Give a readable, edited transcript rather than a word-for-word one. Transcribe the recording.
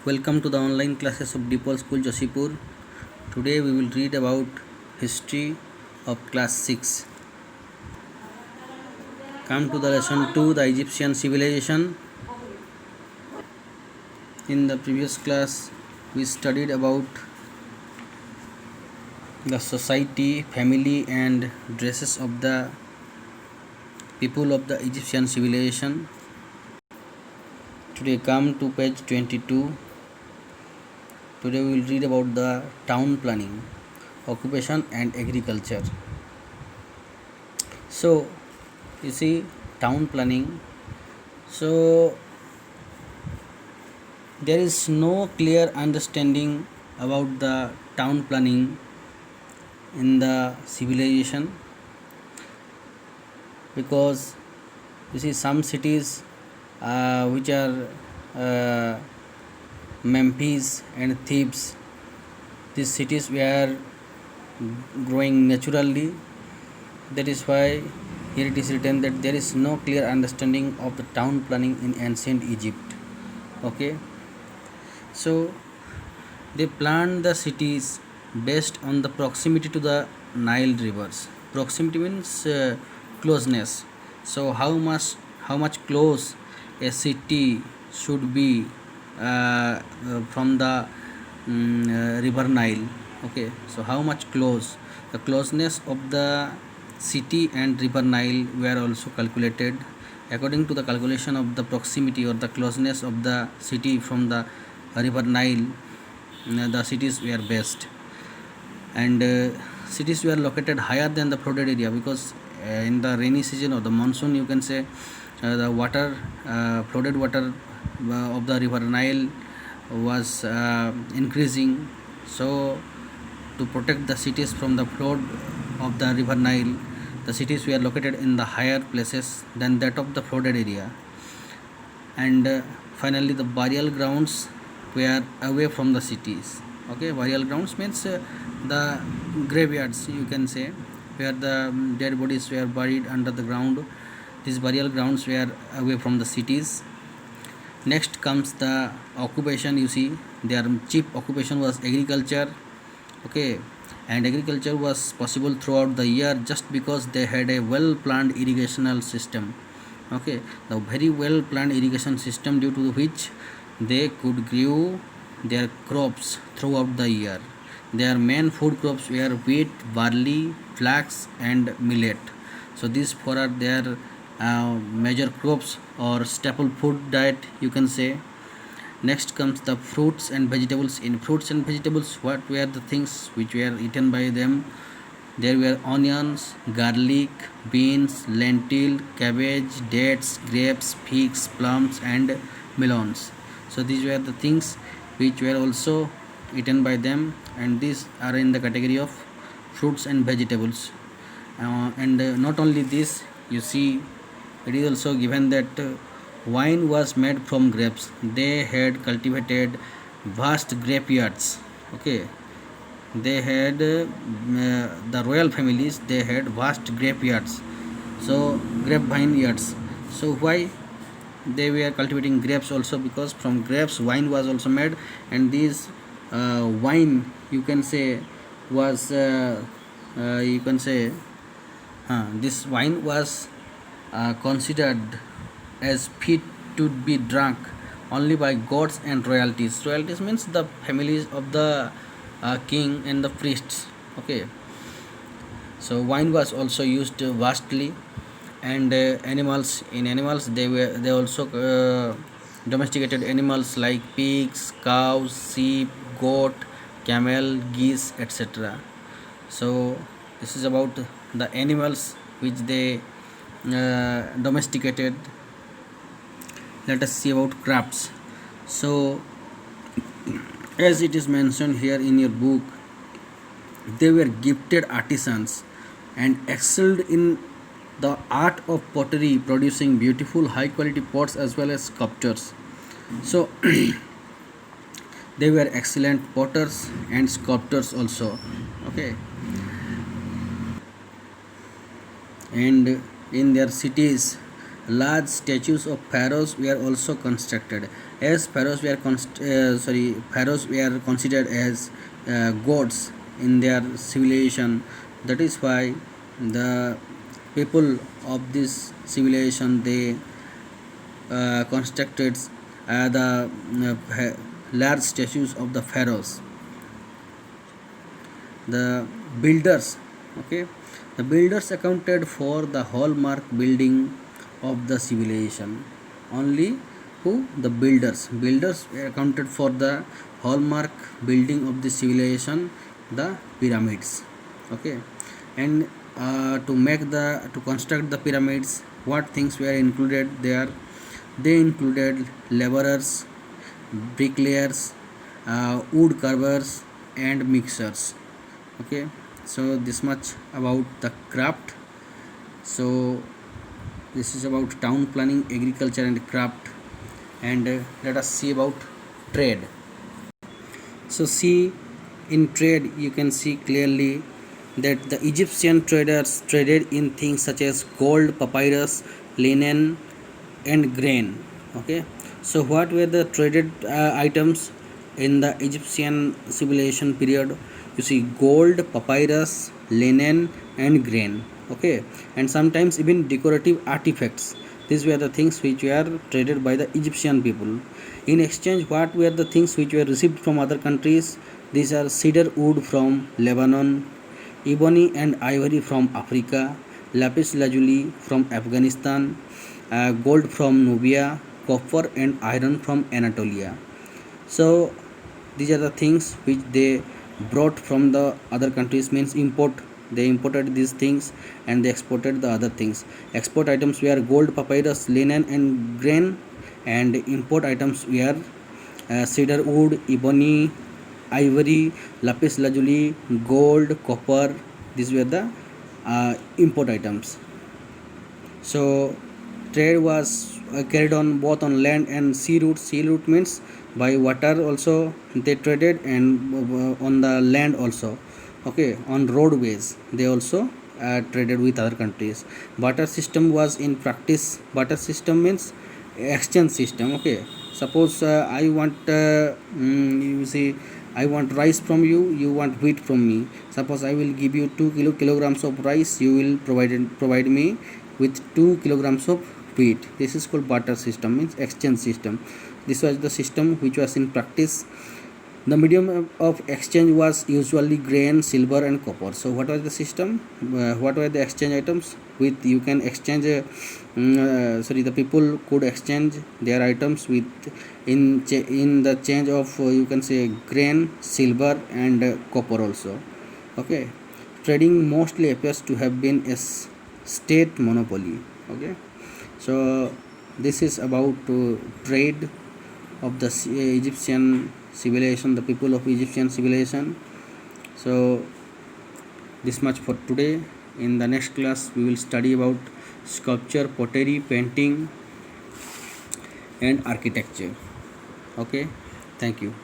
Welcome to the online classes of Deepal School Josipur. Today we will read about history of class 6. Come to the lesson 2, the Egyptian civilization. In the previous class we studied about the society, family and dresses of the people of the Egyptian civilization. Today come to page 22. Today we will read about the town planning, occupation and agriculture. So you see town planning. So there is no clear understanding about the town planning in the civilization, because you see some cities which are uh, Memphis and Thebes, these cities were growing naturally. That is why here it is written that there is no clear understanding of the town planning in ancient Egypt. Okay, so they planned the cities based on the proximity to the Nile rivers. Proximity means closeness. So how much close a city should be from the river Nile. Okay, so how much close, the closeness of the city and river Nile were also calculated. According to the calculation of the proximity or the closeness of the city from the river Nile, the cities were best, and cities were located higher than the flooded area, because in the rainy season or the monsoon, you can say the water, flooded water of the river Nile was increasing. So to protect the cities from the flood of the river Nile, the cities were located in the higher places than that of the flooded area. And finally the burial grounds were away from the cities. Okay, burial grounds means the graveyards, you can say, where the dead bodies were buried under the ground. These burial grounds were away from the cities. Next comes the occupation. You see, their chief occupation was agriculture. Okay, and agriculture was possible throughout the year just because they had a well planned irrigational system. Okay, the very well planned irrigation system, due to which they could grow their crops throughout the year. Their main food crops were wheat, barley, flax and millet. So these four are their major crops or staple food diet, you can say. Next comes the fruits and vegetables. In fruits and vegetables, what were the things which were eaten by them? There were onions, garlic, beans, lentil, cabbage, dates, grapes, figs, plums and melons. So these were the things which were also eaten by them, and these are in the category of fruits and vegetables. And not only this, you see, it is also given that wine was made from grapes. They had cultivated vast grapeyards. Okay, they had the royal families, they had vast grapeyards, so grapevine yards. So why they were cultivating grapes? Also because from grapes wine was also made, and these wine, you can say, was you can say this wine was considered as fit to be drunk only by gods and royalties. Royalties means the families of the king and the priests. Okay, so wine was also used vastly. And animals, in animals they also domesticated animals like pigs, cows, sheep, goat, camel, geese, etc. So this is about the animals which they domesticated. Let us see about crafts. So as it is mentioned here in your book, they were gifted artisans and excelled in the art of pottery, producing beautiful high quality pots as well as sculptures. So they were excellent potters and sculptors also. Okay, and in their cities large statues of pharaohs were also constructed. as pharaohs were considered as gods in their civilization. That is why the people of this civilization, they constructed the large statues of the pharaohs. The builders, okay, the builders accounted for the hallmark building of the civilization. Only who? The builders accounted for the hallmark building of the civilization, the pyramids. Okay. And to construct the pyramids, what things were included there? They included laborers, bricklayers, wood carvers, and mixers. Okay, so this much about the craft. So this is about town planning, agriculture, and craft. And let us see about trade. So see, in trade you can see clearly that the Egyptian traders traded in things such as gold, papyrus, linen, and grain. Okay, so what were the traded items in the Egyptian civilization period? You see gold, papyrus, linen, and grain. Okay, and sometimes even decorative artifacts. These were the things which were traded by the Egyptian people. In exchange, what were the things which were received from other countries? These are cedar wood from Lebanon, ebony and ivory from Africa, lapis lazuli from Afghanistan, gold from Nubia, copper and iron from Anatolia. So these are the things which they brought from the other countries, means import. They imported these things and they exported the other things. Export items were gold, papyrus, linen, and grain, and import items were cedar wood, ebony, ivory, lapis lazuli, gold, copper. These were the import items. So trade was carried on both on land and sea route. Sea route means by water also they traded, and on the land also. Okay, on roadways they also traded with other countries. Barter system was in practice. Barter system means exchange system. Okay, suppose I want you see, I want rice from you, you want wheat from me. Suppose I will give you 2 kilograms of rice, you will provide me with 2 kilograms of wheat. This is called barter system, means exchange system. This was the system which was in practice. The medium of exchange was usually grain, silver, and copper. So what was the system? What were the exchange items? With you can exchange. The people could exchange their items with in the change of you can say grain, silver, and copper also. Okay, trading mostly appears to have been a state monopoly. Okay, so this is about trade of the Egyptian civilization, the people of Egyptian civilization. So this much for today. In the next class we will study about sculpture, pottery, painting, and architecture. Okay, thank you.